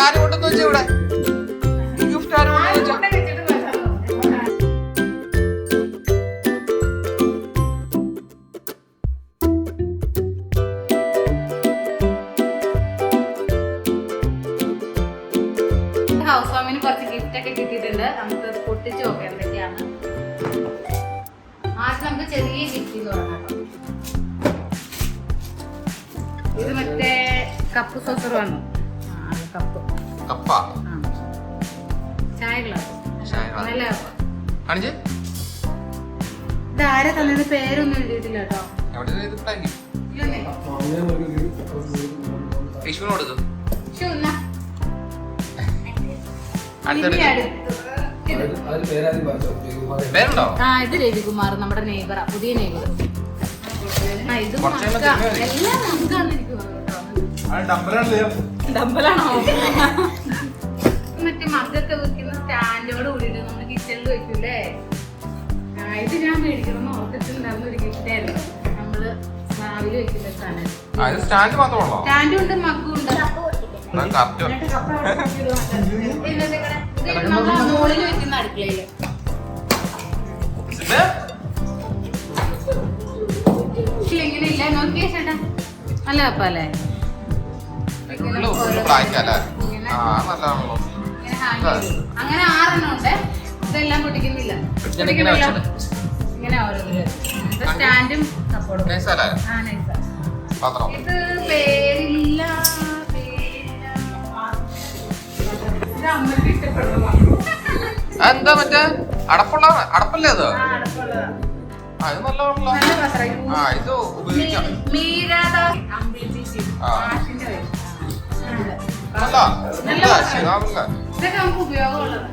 ആരും കൊണ്ടെന്ന് വെച്ചാ ഇവിടെ ഗിഫ്റ്റ് ആരും കൊണ്ടെന്ന് വെച്ചാ ഹൗസ് വാമിന് കുറച്ച് ഗിഫ്റ്റ് ഒക്കെ കിട്ടിയിട്ടുണ്ട്. നമുക്ക് പൊട്ടിച്ച് നോക്കാം എന്തൊക്കെയാണ്. ആദ്യം നമുക്ക് ചെറിയ ഗിഫ്റ്റ് തുടങ്ങാം. ഇത് മറ്റേ കപ്പ് സോസർ വന്നു. കപ്പ് ചായ ഗ്ലാസ് നല്ല കപ്പ്. ഇത് ആരെ തന്നെ പേരൊന്നും എഴുതിയിട്ടില്ല കേട്ടോ. ഇത് രവികുമാർ, നമ്മുടെ നെയ്ബറാ, പുതിയ നെയ്ബർ. ഇത് എല്ലാം ഡമ്പലാണോ? മറ്റേ മഗ്ഗൊക്കെ വെക്കുന്ന സ്റ്റാൻഡോട് കൂടിയിട്ട് നമ്മള് കിച്ചണിൽ വെക്കൂലേ. ഇത് ഞാൻ മേടിക്കണം ഓർത്തിട്ടുണ്ടാവുന്ന ഒരു ഗിഫ്റ്റ് ആയിരുന്നു. നമ്മള് സ്ലാവില് വെക്കുന്ന സ്റ്റാൻഡും ഉണ്ട് മഗ്ഗും ഉണ്ട്. മുകളിൽ വെക്കുന്ന അടുക്കളയില് ഇങ്ങനെ ഇല്ല. നോക്കിയേ ചേട്ടാ, നല്ല കപ്പല്ലേ. അങ്ങനെ 6 ഉണ്ട്. ഇതെല്ലാം പൊട്ടിക്കുന്നില്ല. ഇങ്ങനെ ഓരോരു സ്റ്റാൻഡും സപ്പോർട്ടും. ഇത് പേരില്ല. എന്താ മറ്റേ അടപ്പല്ലേ അത്? അത് നല്ലതാണല്ലോ. ഇത് ഉപയോഗിക്കാം. ഇതൊക്കെ നമുക്ക് ഉപയോഗമുള്ളത്.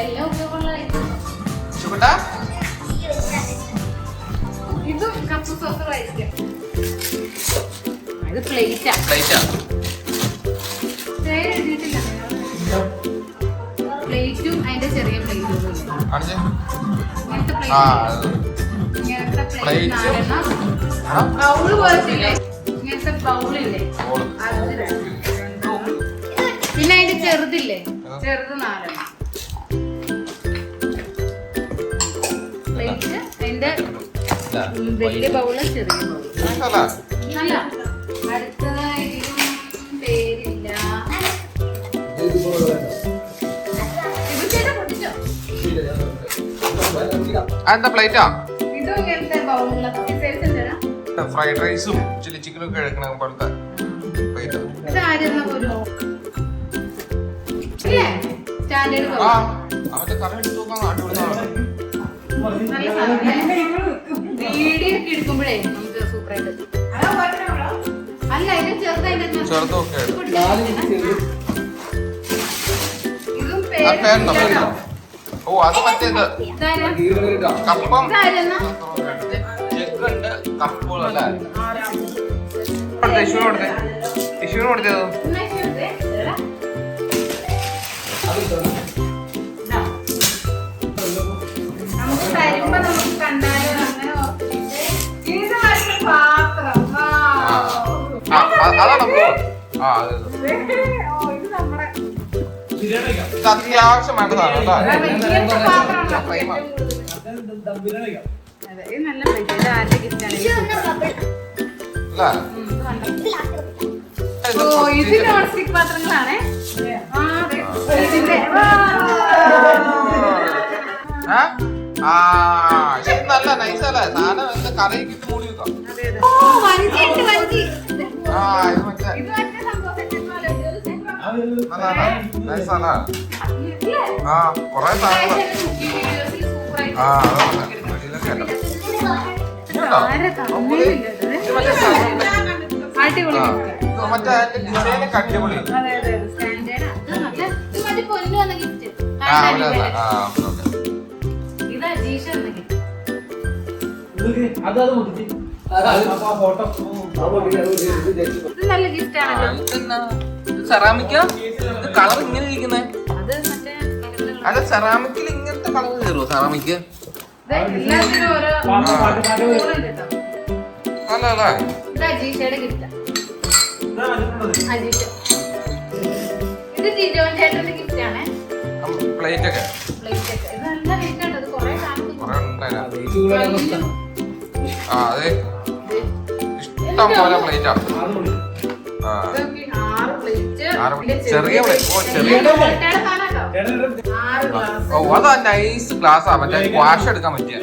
എല്ലാം ഉപയോഗമുള്ളതായിരിക്കും. ഇതും കപ്പ് സോസർ ആയിരിക്കും. ഇത് പ്ലേറ്റാ. എഴുതിയിട്ടില്ല. പ്ലേറ്റും അതിന്റെ ചെറിയ പ്ലേറ്റും ഇങ്ങനത്തെ പ്ലേറ്റ് ബൗള് പോലത്തില്ലേ, ഇങ്ങനത്തെ ബൗളില്ലേ അത്. പിന്നെ അതിന്റെ ചെറുതില്ലേ, ചെറുത് 4 പ്ലേറ്റ്. അതിന്റെ വലിയ ബൗള് ചെറിയ ബൗള്. നല്ല അടുത്തതായിട്ടും പേരില്ല. എന്താ പ്ലേറ്റാ? ഫ്രൈഡ് റൈസും ചില്ലി ചിക്കനും ഒക്കെ എടുക്കണ പോലത്തെ പ്ലേറ്റ്. അവന്റെ കറി എടുത്ത് നോക്കാൻ അടിപൊളിയാണ്. വീഡിയോ ഒക്കെ എടുക്കുമ്പോഴേ നമുക്ക് സൂപ്പറായിട്ട്. അല്ല ഇത് ചെറുതൊക്കെ ഓ അത് മറ്റേത് കപ്പം ചെക്കുണ്ട് കപ്പുകളല്ലേ. ടിഷ്യൂന് കൊടുത്തത് നമുക്ക് തരുമ്പോ നമുക്ക് കണ്ടാലും അങ്ങനെ അത്യാവശ്യം വേണ്ടതാണ് ഇത് നോൺ സ്റ്റിക് പാത്രങ്ങളാണ്. നല്ല നൈസല്ലേ സാധനം. എന്താ കറിയൊക്കെ ഇട്ട് മൂടി വെക്കാം. കൊറേ സാധനങ്ങൾ. മറ്റേ ഡിസൈനൊക്കെ അടിപൊളി. സെറാമിക്ക കളർ ഇങ്ങനെ ഇരിക്കുന്നേ. അല്ല സെറാമിക്കിൽ ഇങ്ങനത്തെ കളർ കയറുമോ? സെറാമിക്ക് അല്ല ഇത് ജിജോൻ ചേട്ടന്റെ ഗിഫ്റ്റ് ആണ്. പ്ലേറ്റ് ഒക്കെ പ്ലേറ്റ് ഒക്കെ ഇത് നല്ല വെയിറ്റ് ആണ്. ഇത് കുറെ സാധനം കുറെ ഉണ്ടായിരുന്നു. ആ അതെ ഇഷ്ടം പോലെ പ്ലേറ്റാ. ആ 6 പ്ലേറ്റ്. ചെറിയ പ്ലേറ്റ്. ഓ ചെറിയ ഓ അതാ നൈസ് ഗ്ലാസ് ആ മറ്റേ വാഷ് എടുക്കാൻ പറ്റിയ.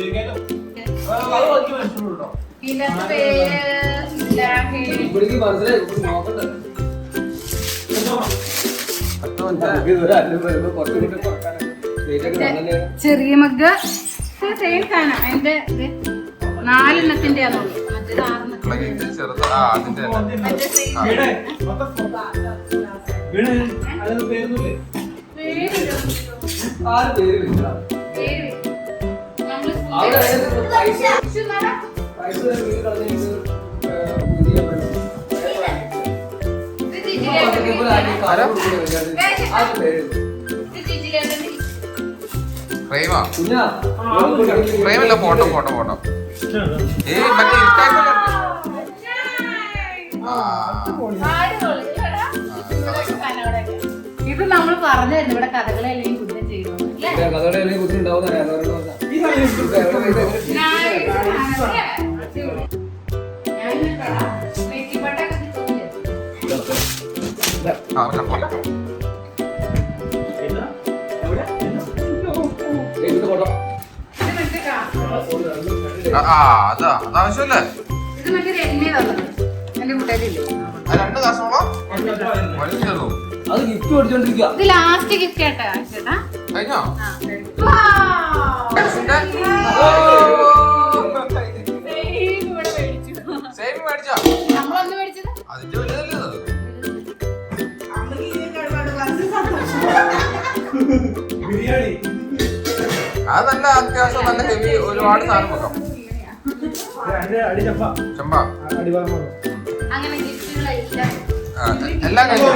ചെറിയ മഗ് സെയിം സാധനം. അതിന്റെ 4 എണ്ണത്തിന്റെ ആണുള്ളൂ. മറ്റേത് 6 പ്ലേറ്റ് ചെറുത്. ആ അതിന്റെ ഫ്രെയിമാ ഫ്രെയിമല്ല ഫോട്ടോ ഫോട്ടോ ഫോട്ടോ. ഏയ് മറ്റേ ഇട്ടായിട്ടല്ലേ. ഇത് നമ്മൾ പറഞ്ഞായിരുന്നു ഇവിടെ കഥകളെല്ലാം കുറ്റം ചെയ്യുന്നു. അതാവശ്യമല്ലേ. ഇത് മറ്റേ എണ്ണ തന്നത് എന്റെ കൂട്ടുകാരില്ലേ. രണ്ട് കാസോളം അത് ഗിഫ്റ്റ് കൊടുത്തോണ്ടിരിക്കുക. ഇത് ലാസ്റ്റ് ഗിഫ്റ്റ് ആട്ടാ ചേട്ടാ. കഴിഞ്ഞോ? സേവ് മേടിച്ചോ? നമ്മളൊന്ന് മേടിച്ചത് അതിന്റെ വലുതല്ലേ അത്? ബിരിയാണി അത് നല്ല അത്യാവശ്യം നല്ല ഹെവി ഒരുപാട് സാധനം വെക്കാം. ചെമ്പ അങ്ങനെ ഗിഫ്റ്റുകളെല്ലാം എല്ലാം കഴിഞ്ഞു.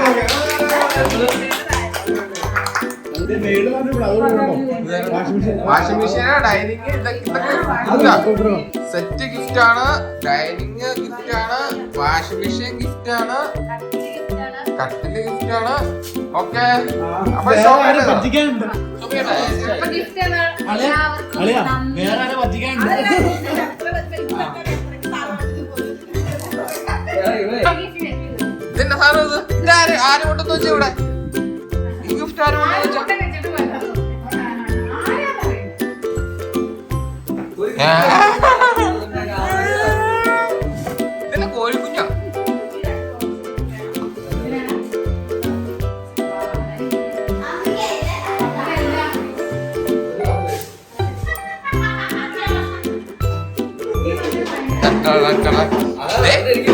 വാഷിംഗ് മെഷീന് ഡൈനിങ് സെറ്റ് ഗിഫ്റ്റ് ആണ്. ഡൈനിങ് ഗിഫ്റ്റ് ആണ്. വാഷിംഗ് മെഷീൻ ഗിഫ്റ്റ് ആണ്. കട്ടില് ഗിഫ്റ്റ് ആണ്. ഓക്കെ അപ്പൊ ഇതിന്റെ സാധനം ഇത് ഇതാര് ആര് കൊണ്ടെന്ന് വെച്ചാ ഇവിടെ ഈ ഗിഫ്റ്റ് ആര് കൊണ്ടെന്ന് വെച്ചാ ഇതിന്റെ കോഴിക്കുഞ്ഞാ. എനിക്ക്